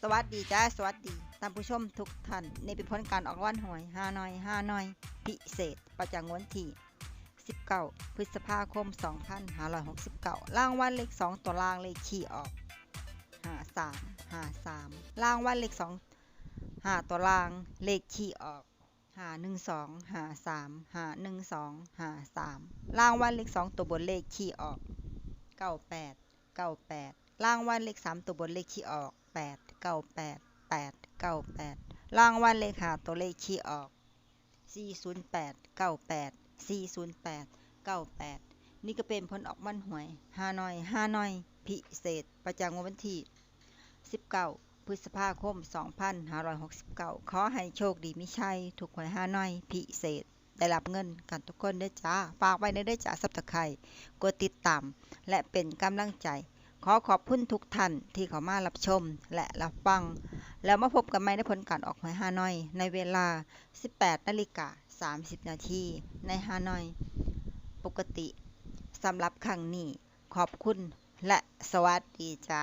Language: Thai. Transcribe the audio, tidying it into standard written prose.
สวัสดีจ้าสวัสดีท่านผู้ชมทุกท่านนี่เป็นผลการออกรางวัลหวยฮานอยพิเศษประจำงวดที่19พฤษภาคม2569รางวัลเลข2ตัวล่างเลขคี่ออก53รางวัลเลข2 5ตัวล่างเลขคี่ออก512 53 512 53รางวัลเลข2ตัวบนเลขคี่ออก98รางวัลเลข3ตัวบนเลขคี่ออก898รางวัลเลข5ตัวเลขคี่ออก40898นี่ก็เป็นผลออกมันหวยฮานอยพิเศษประจำวันที่19พฤษภาคม2569ขอให้โชคดีมิชัยถูกหวยฮานอยพิเศษได้รับเงินกันทุกคนเด้อจ้าฝากไว้ในเด้อจ้าSubscribeกดติดตามและเป็นกำลังใจขอบคุณทุกท่านที่เข้ามารับชมและรับฟังแล้วมาพบกันใหม่ในผลการออกหวยฮานอยในเวลา 18:30 นาทีในฮานอยปกติสำหรับครั้งนี้ขอบคุณและสวัสดีจ้า